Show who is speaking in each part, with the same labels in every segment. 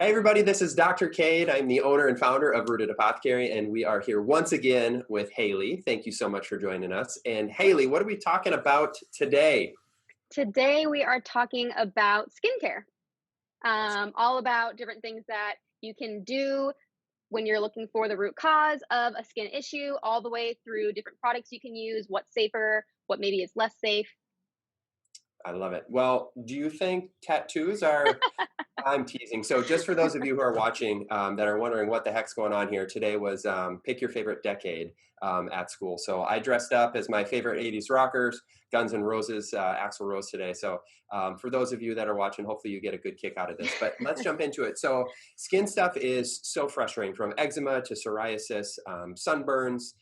Speaker 1: Hey everybody, this is Dr. Cade. I'm the owner and founder of Rooted Apothecary, and we are here once again with Haley. Thank you so much for joining us. And Haley, what are we talking about today?
Speaker 2: Today we are talking about skincare, all about different things that you can do when you're looking for the root cause of a skin issue, all the way through different products you can use, what's safer, what maybe is less safe.
Speaker 1: I love it. Well, do you think tattoos are I'm teasing. So, just for those of you who are watching that are wondering what the heck's going on here, today was pick your favorite decade at school. So, I dressed up as my favorite 80s rockers, Guns N' Roses, Axl Rose today. So, for those of you that are watching, hopefully you get a good kick out of this. But let's jump into it. So, skin stuff is so frustrating from eczema to psoriasis, sunburns.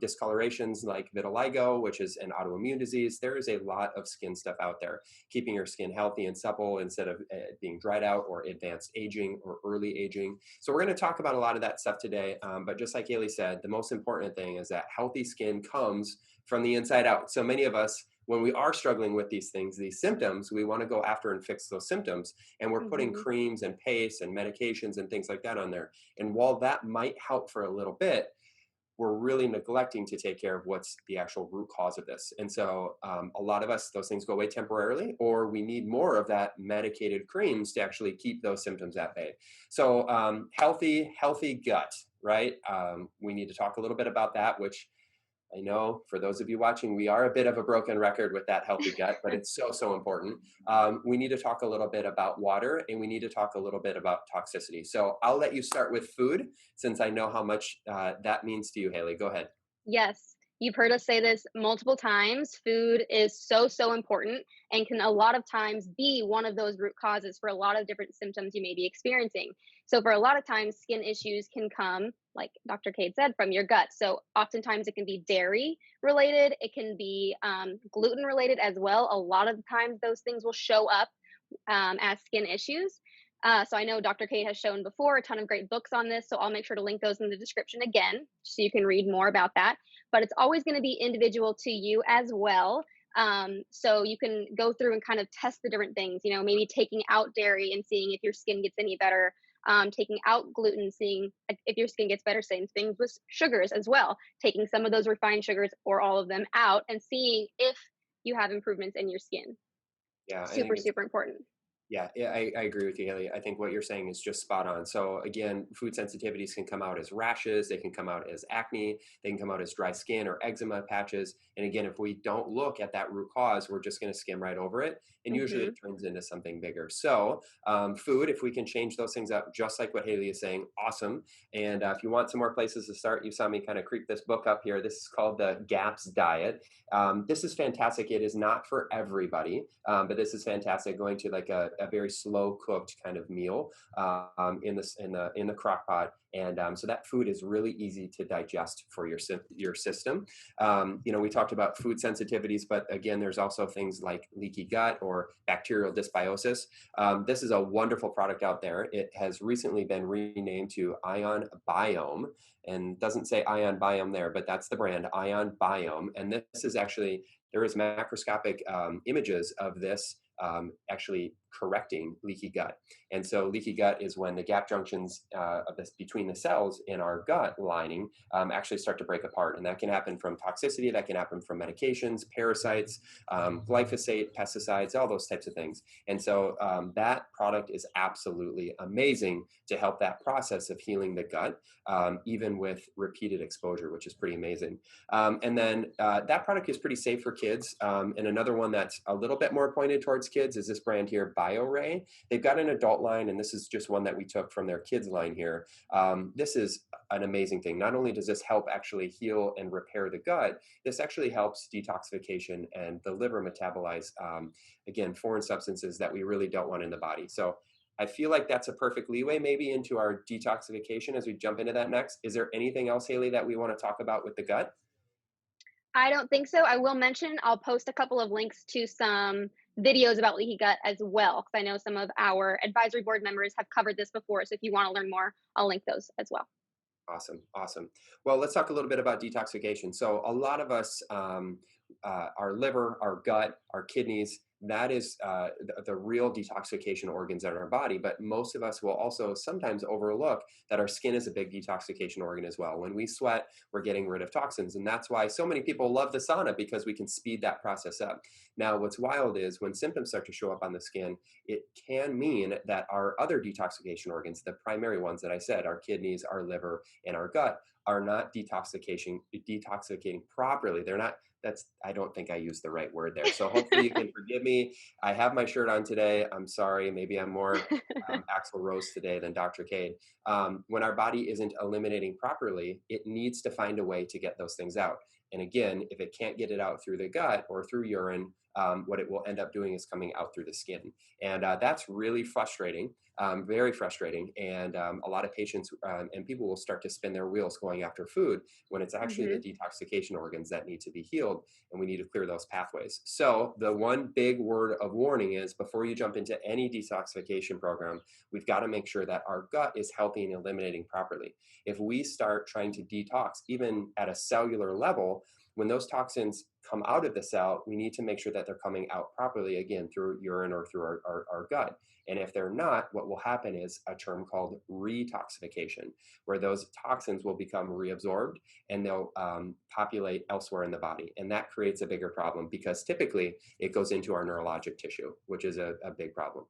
Speaker 1: Discolorations like vitiligo, which is an autoimmune disease. There is a lot of skin stuff out there keeping your skin healthy and supple instead of being dried out or advanced aging or early aging. So we're going to talk about a lot of that stuff today. But just like Haley said, the most important thing is that healthy skin comes from the inside out. So many of us, when we are struggling with these things, these symptoms, we want to go after and fix those symptoms. And we're putting
Speaker 2: hmm
Speaker 1: creams and pastes and medications and things like that on there. And while that might help for a little bit, we're really neglecting to take care of what's the actual root cause of this. And so a lot of us, those things go away temporarily, or we need more of that medicated creams to actually keep those symptoms at bay. So healthy gut, right? We need to talk a little bit about that, which I know for those of you watching, we are a bit of a broken record with that healthy gut, but it's so important. We need to talk a little bit about water and we need to talk a little bit about toxicity. So I'll let you start with food since I know how much that means to you, Haley. Go ahead.
Speaker 2: Yes, you've heard us say this multiple times. Food is so important and can a lot of times be one of those root causes for a lot of different symptoms you may be experiencing. So, for a lot of times, skin issues can come, like Dr. Cade said, from your gut. So, oftentimes it can be dairy related, it can be gluten related as well. A lot of the times, those things will show up as skin issues. So I know Dr. Kate has shown before a ton of great books on this, so I'll make sure to link those in the description again, so you can read more about that. But it's always going to be individual to you as well. So you can go through and kind of test the different things. Maybe taking out dairy and seeing if your skin gets any better. Taking out gluten, seeing if your skin gets better. Same things with sugars as well. Taking some of those refined sugars or all of them out and seeing if you have improvements in your skin.
Speaker 1: Yeah, I
Speaker 2: Super,
Speaker 1: think it's
Speaker 2: super important.
Speaker 1: Yeah, I agree with you, Haley. I think what you're saying is just spot on. So again, food sensitivities can come out as rashes, they can come out as acne, they can come out as dry skin or eczema patches. And again, if we don't look at that root cause, we're just going to skim right over it. And usually
Speaker 2: hmm
Speaker 1: it turns into something bigger. So food, if we can change those things up, just like what Haley is saying, awesome. And if you want some more places to start, you saw me kind of creep this book up here. This is called the GAPS Diet. This is fantastic. It is not for everybody, but this is fantastic. Going to like a very slow cooked kind of meal in the crock pot, and so that food is really easy to digest for your system. We talked about food sensitivities, but again, there's also things like leaky gut or bacterial dysbiosis. This is a wonderful product out there. It has recently been renamed to Ion Biome, and doesn't say Ion Biome there, but that's the brand, Ion Biome. And this is actually, there is macroscopic images of this actually correcting leaky gut. And so leaky gut is when the gap junctions of this between the cells in our gut lining actually start to break apart. And that can happen from toxicity, that can happen from medications, parasites, glyphosate, pesticides, all those types of things. And so that product is absolutely amazing to help that process of healing the gut, even with repeated exposure, which is pretty amazing. And then that product is pretty safe for kids. And another one that's a little bit more pointed towards kids is this brand here, BioRay. They've got an adult line, and this is just one that we took from their kids line here. This is an amazing thing. Not only does this help actually heal and repair the gut, this actually helps detoxification and the liver metabolize, again, foreign substances that we really don't want in the body. So I feel like that's a perfect leeway maybe into our detoxification as we jump into that next. Is there anything else, Haley, that we want to talk about with the gut?
Speaker 2: I don't think so. I will mention I'll post a couple of links to some videos about leaky gut as well, because I know some of our advisory board members have covered this before. So if you want to learn more, I'll link those as well.
Speaker 1: Awesome. Awesome. Well, let's talk a little bit about detoxification. So, a lot of us, our liver, our gut, our kidneys, that is the real detoxification organs in our body. But most of us will also sometimes overlook that our skin is a big detoxification organ as well. When we sweat, we're getting rid of toxins. And that's why so many people love the sauna, because we can speed that process up. Now, what's wild is when symptoms start to show up on the skin, it can mean that our other detoxification organs, the primary ones that I said, our kidneys, our liver, and our gut, are not detoxicating properly. They're not, I don't think I used the right word there. So hopefully you can forgive me. I have my shirt on today. I'm sorry. Maybe I'm more Axl Rose today than Dr. Cade. When our body isn't eliminating properly, it needs to find a way to get those things out. And again, if it can't get it out through the gut or through urine, what it will end up doing is coming out through the skin. And that's really frustrating, very frustrating. And a lot of patients and people will start to spin their wheels going after food when it's actually the
Speaker 2: Hmm.
Speaker 1: detoxification organs that need to be healed, and we need to clear those pathways. So the one big word of warning is, before you jump into any detoxification program, we've got to make sure that our gut is healthy and eliminating properly. If we start trying to detox, even at a cellular level, when those toxins come out of the cell, we need to make sure that they're coming out properly, again, through urine or through our gut. And if they're not, what will happen is a term called retoxification, where those toxins will become reabsorbed and they'll populate elsewhere in the body. And that creates a bigger problem, because typically it goes into our neurologic tissue, which is a big problem.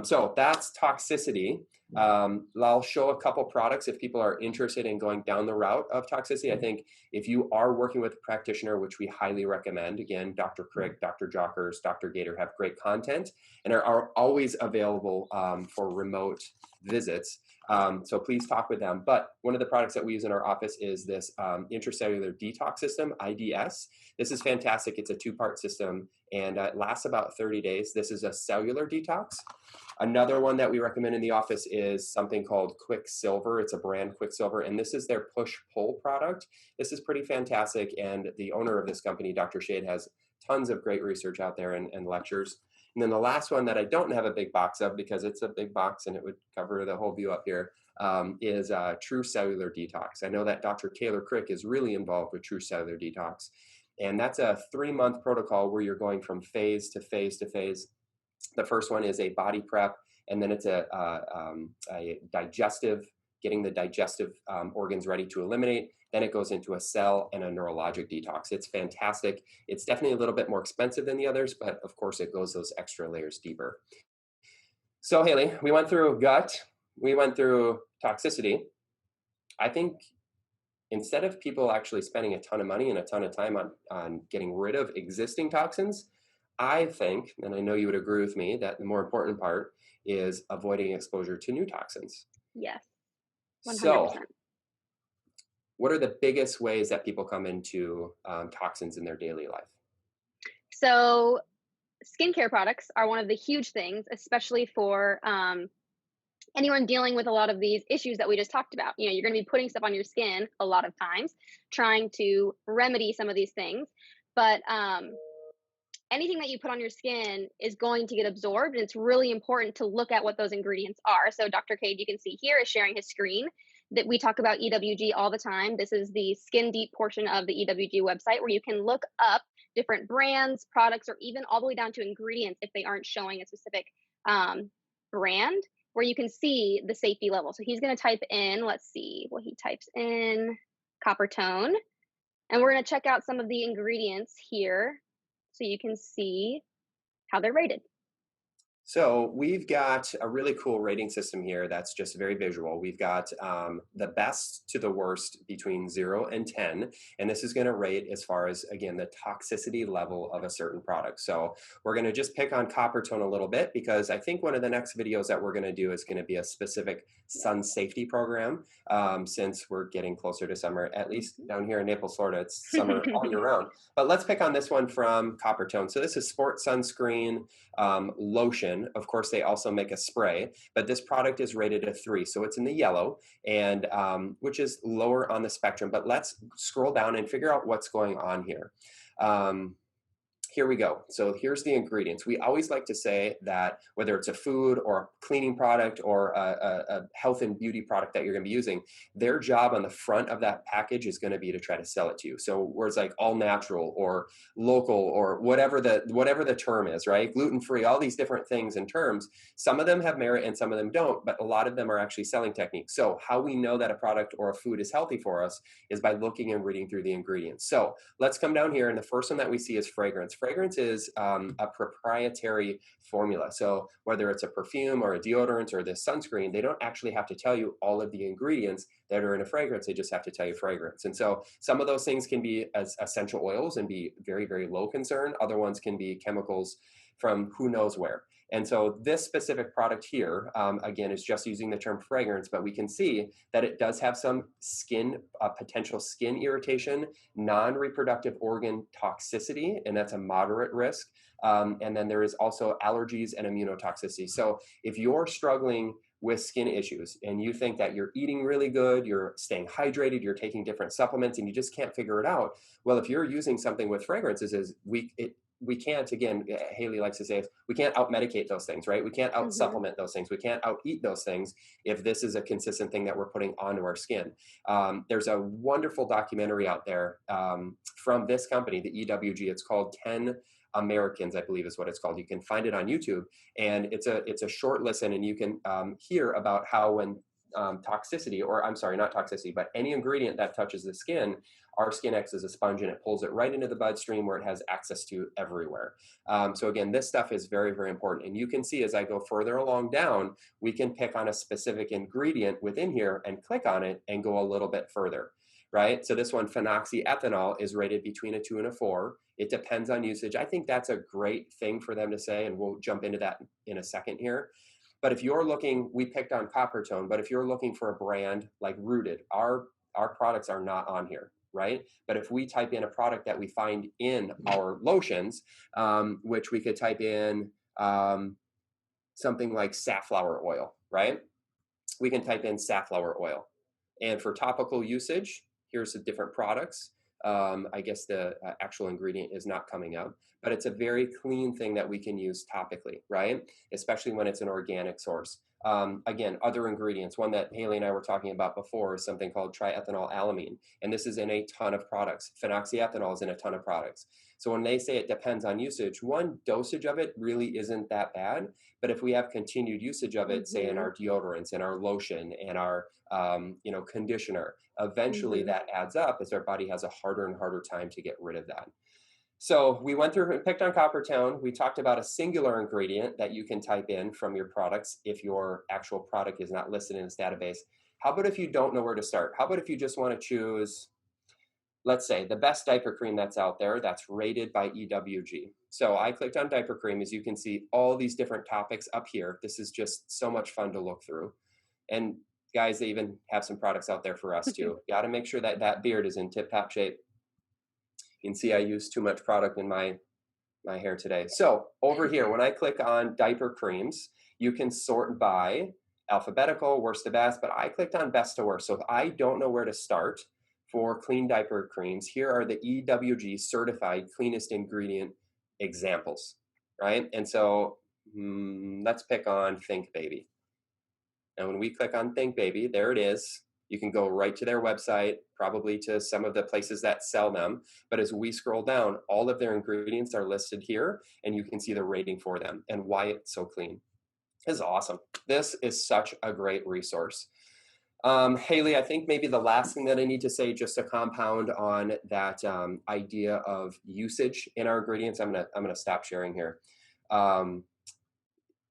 Speaker 1: So that's toxicity. I'll show a couple products if people are interested in going down the route of toxicity. I think if you are working with a practitioner, which we highly recommend, again, Dr. Crick, Dr. Jockers, Dr. Gator have great content and are always available for remote visits. So please talk with them. But one of the products that we use in our office is this intracellular detox system, IDS. This is fantastic. It's a two-part system and it lasts about 30 days. This is a cellular detox. Another one that we recommend in the office is something called Quicksilver. It's a brand, Quicksilver, and this is their push-pull product. This is pretty fantastic, and the owner of this company, Dr. Shade, has tons of great research out there and lectures. And then the last one that I don't have a big box of, because it's a big box and it would cover the whole view up here, is True Cellular Detox. I know that Dr. Taylor Crick is really involved with True Cellular Detox, and that's a 3-month protocol where you're going from phase to phase to phase. The first one is a body prep, and then it's a digestive, getting the digestive organs ready to eliminate. Then it goes into a cell and a neurologic detox. It's fantastic. It's definitely a little bit more expensive than the others, but of course it goes those extra layers deeper. So Haley, we went through gut, we went through toxicity. I think instead of people actually spending a ton of money and a ton of time on getting rid of existing toxins, I think, and I know you would agree with me, that the more important part is avoiding exposure to new toxins.
Speaker 2: Yes,
Speaker 1: So
Speaker 2: 100%.
Speaker 1: what are the biggest ways that people come into toxins in their daily life?
Speaker 2: So, skincare products are one of the huge things, especially for anyone dealing with a lot of these issues that we just talked about. You know, you're going to be putting stuff on your skin a lot of times, trying to remedy some of these things. But anything that you put on your skin is going to get absorbed, and it's really important to look at what those ingredients are. So Dr. Cade, you can see here, is sharing his screen that we talk about EWG all the time. This is the skin deep portion of the EWG website where you can look up different brands, products, or even all the way down to ingredients if they aren't showing a specific brand, where you can see the safety level. So he's going to type in, let's see what he types in, copper tone, and we're going to check out some of the ingredients here so you can see how they're rated.
Speaker 1: So we've got a really cool rating system here that's just very visual. We've got the best to the worst between 0 and 10. And this is going to rate as far as, again, the toxicity level of a certain product. So we're going to just pick on copper tone a little bit, because I think one of the next videos that we're going to do is going to be a specific sun safety program, since we're getting closer to summer. At least down here in Naples, Florida, it's summer all year round. But let's pick on this one from copper tone. So this is Sport Sunscreen Lotion. Of course, they also make a spray, but this product is rated a 3, so it's in the yellow, and which is lower on the spectrum. But let's scroll down and figure out what's going on here. here we go. So here's the ingredients. We always like to say that whether it's a food or a cleaning product or a health and beauty product that you're going to be using, their job on the front of that package is going to be to try to sell it to you. So words like all natural or local or whatever the term is, right? Gluten free, all these different things and terms. Some of them have merit and some of them don't, but a lot of them are actually selling techniques. So how we know that a product or a food is healthy for us is by looking and reading through the ingredients. So let's come down here, and the first one that we see is fragrance. Fragrance is a proprietary formula. So whether it's a perfume or a deodorant or this sunscreen, they don't actually have to tell you all of the ingredients that are in a fragrance. They just have to tell you fragrance. And so some of those things can be as essential oils and be very, very low concern. Other ones can be chemicals from who knows where. And so this specific product here, again, is just using the term fragrance, but we can see that it does have some skin, potential skin irritation, non-reproductive organ toxicity, and that's a moderate risk. And then there is also allergies and immunotoxicity. So if you're struggling with skin issues and you think that you're eating really good, you're staying hydrated, you're taking different supplements, and you just can't figure it out, well, if you're using something with fragrances, we can't, again, Haley likes to say, we can't out-medicate those things, right? We can't out-supplement those things. We can't out-eat those things if this is a consistent thing that we're putting onto our skin. There's a wonderful documentary out there from this company, the EWG. It's called 10 Americans, I believe is what it's called. You can find it on YouTube, and it's a short listen, and you can hear about how when toxicity, or I'm sorry, not toxicity, but any ingredient that touches the skin, our skin acts as a sponge and it pulls it right into the bloodstream where it has access to everywhere. So again, this stuff is very, very important. And you can see as I go further along down, we can pick on a specific ingredient within here and click on it and go a little bit further, right? So this one, phenoxyethanol, is rated between a 2 and a 4. It depends on usage. I think that's a great thing for them to say, and we'll jump into that in a second here. But if you're looking, we picked on copper tone, but if you're looking for a brand like Rooted, our products are not on here, right? But if we type in a product that we find in our lotions, which we could type in something like safflower oil, right? We can type in safflower oil. And for topical usage, here's the different products. I guess the actual ingredient is not coming up, but it's a very clean thing that we can use topically, right? Especially when it's an organic source. Again, other ingredients, one that Haley and I were talking about before is something called triethyl alamine, and this is in a ton of products. Phenoxyethanol is in a ton of products. So when they say it depends on usage, one, dosage of it really isn't that bad, but if we have continued usage of it, say in our deodorants and our lotion and our conditioner, eventually that adds up as our body has a harder and harder time to get rid of that. So we went through and picked on copper tone. We talked about a singular ingredient that you can type in from your products if your actual product is not listed in this database. How about if you don't know where to start? How about if you just want to choose, let's say, the best diaper cream that's out there that's rated by EWG. So I clicked on diaper cream. As you can see, all these different topics up here. This is just so much fun to look through. And guys, they even have some products out there for us too. Got to make sure that that beard is in tip-top shape. You can see I use too much product in my hair today. So over here, when I click on diaper creams, you can sort by alphabetical, worst to best, but I clicked on best to worst. So if I don't know where to start for clean diaper creams, here are the EWG certified cleanest ingredient examples, right? And so let's pick on Think Baby. And when we click on Think Baby, there it is. You can go right to their website, probably to some of the places that sell them. But as we scroll down, all of their ingredients are listed here, and you can see the rating for them and why it's so clean. This is awesome. This is such a great resource. Haley, I think maybe the last thing that I need to say, just to compound on that idea of usage in our ingredients, I'm gonna stop sharing here.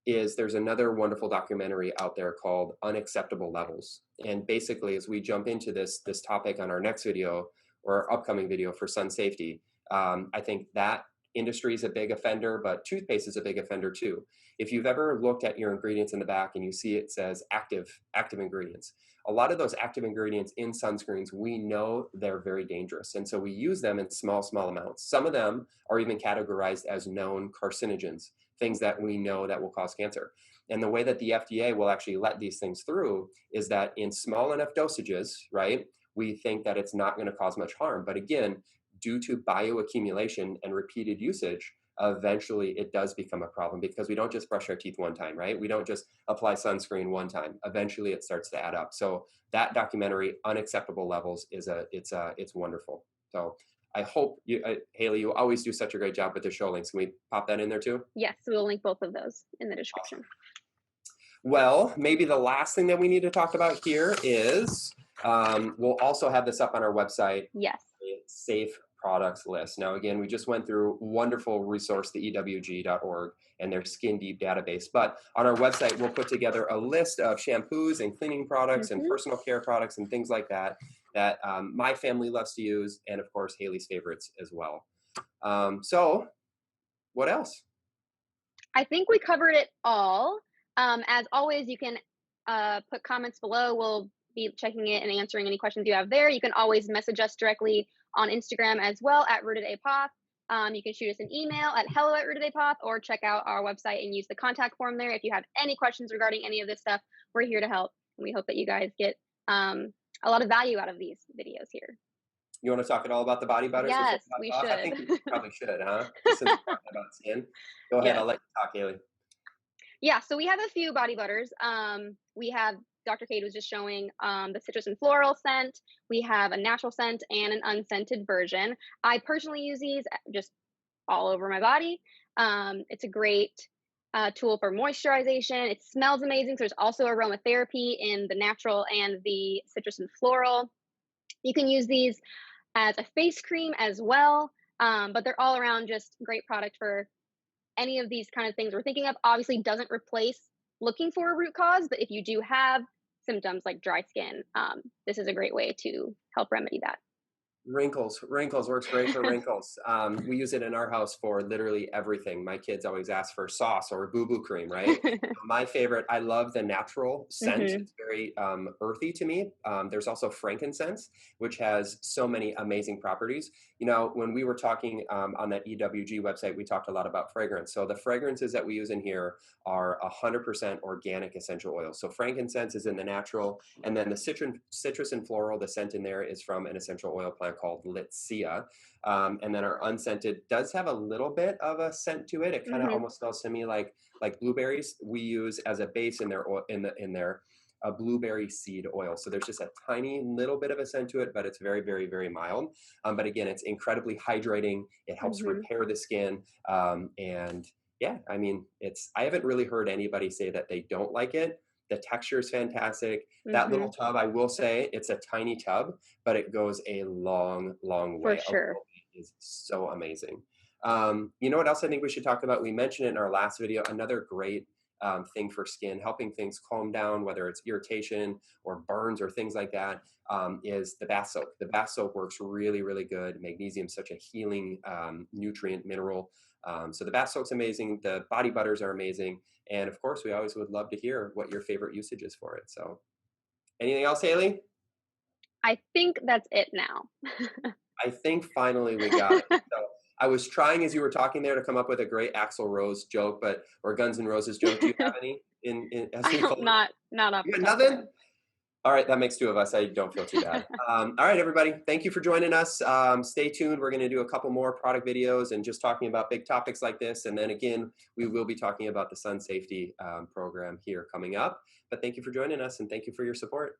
Speaker 1: Is there's another wonderful documentary out there called Unacceptable Levels. And basically, as we jump into this topic on our next video or our upcoming video for sun safety, I think that industry is a big offender, but toothpaste is a big offender too. If you've ever looked at your ingredients in the back and you see it says active ingredients, a lot of those active ingredients in sunscreens, we know they're very dangerous. And so we use them in small amounts. Some of them are even categorized as known carcinogens, things that we know that will cause cancer. And the way that the FDA will actually let these things through is that in small enough dosages, right, we think that it's not going to cause much harm. But again, due to bioaccumulation and repeated usage, eventually it does become a problem because we don't just brush our teeth one time, right? We don't just apply sunscreen one time. Eventually it starts to add up. So that documentary, Unacceptable Levels, it's wonderful. So I hope you, Haley, you always do such a great job with the show links. Can we pop that in there too?
Speaker 2: Yes, we'll link both of those in the description.
Speaker 1: Awesome. Well, maybe the last thing that we need to talk about here is we'll also have this up on our website.
Speaker 2: Yes.
Speaker 1: A safe products list. Now, again, we just went through wonderful resource, the ewg.org, and their Skin Deep database. But on our website, we'll put together a list of shampoos and cleaning products and personal care products and things like that that my family loves to use, and of course, Haley's favorites as well. So, what else?
Speaker 2: I think we covered it all. As always, you can put comments below. We'll be checking it and answering any questions you have there. You can always message us directly on Instagram as well at rootedapop. You can shoot us an email at hello@rootedapop or check out our website and use the contact form there. If you have any questions regarding any of this stuff, we're here to help. And we hope that you guys get a lot of value out of these videos here.
Speaker 1: You want to talk at all about the body butters?
Speaker 2: Yes, we should.
Speaker 1: I think we probably should, huh? Since we're talking about skin. Go ahead,
Speaker 2: Yes.
Speaker 1: I'll let you talk, Haley.
Speaker 2: Yeah, so we have a few body butters. We have, Dr. Cade was just showing the citrus and floral scent. We have a natural scent and an unscented version. I personally use these just all over my body. It's a great tool for moisturization. It smells amazing. So there's also aromatherapy in the natural and the citrus and floral. You can use these as a face cream as well, but they're all around just great product for any of these kind of things we're thinking of. Obviously doesn't replace looking for a root cause, but if you do have symptoms like dry skin, this is a great way to help remedy that.
Speaker 1: Wrinkles works great for wrinkles. We use it in our house for literally everything. My kids always ask for sauce or boo-boo cream, right? My favorite, I love the natural scent. It's very earthy to me. There's also frankincense, which has so many amazing properties. You know, when we were talking on that EWG website, we talked a lot about fragrance. So the fragrances that we use in here are 100% organic essential oils. So frankincense is in the natural, and then the citrus and floral, the scent in there is from an essential oil plant called Litsea. And then our unscented does have a little bit of a scent to it. It kind of almost smells to me like blueberries. We use as a base in their a blueberry seed oil. So there's just a tiny little bit of a scent to it, but it's very, very, very mild. But again, it's incredibly hydrating. It helps repair the skin. And yeah, I mean, I haven't really heard anybody say that they don't like it. The texture is fantastic. That little tub, I will say, it's a tiny tub, but it goes a long, long way.
Speaker 2: For sure.
Speaker 1: It is so amazing. You know what else I think we should talk about? We mentioned it in our last video, another great thing for skin, helping things calm down, whether it's irritation or burns or things like that, is the bath soap. The bath soap works really, really good. Magnesium is such a healing nutrient, mineral. So the bath soap's amazing. The body butters are amazing. And of course, we always would love to hear what your favorite usage is for it. So anything else, Haley?
Speaker 2: I think that's it now.
Speaker 1: I think finally we got it. So I was trying as you were talking there to come up with a great Axl Rose joke, or Guns N' Roses joke. Do you have any as we call
Speaker 2: not up.
Speaker 1: You got nothing? All right, that makes two of us. I don't feel too bad. All right, everybody. Thank you for joining us. Stay tuned. We're going to do a couple more product videos and just talking about big topics like this. And then again, we will be talking about the sun safety program here coming up. But thank you for joining us and thank you for your support.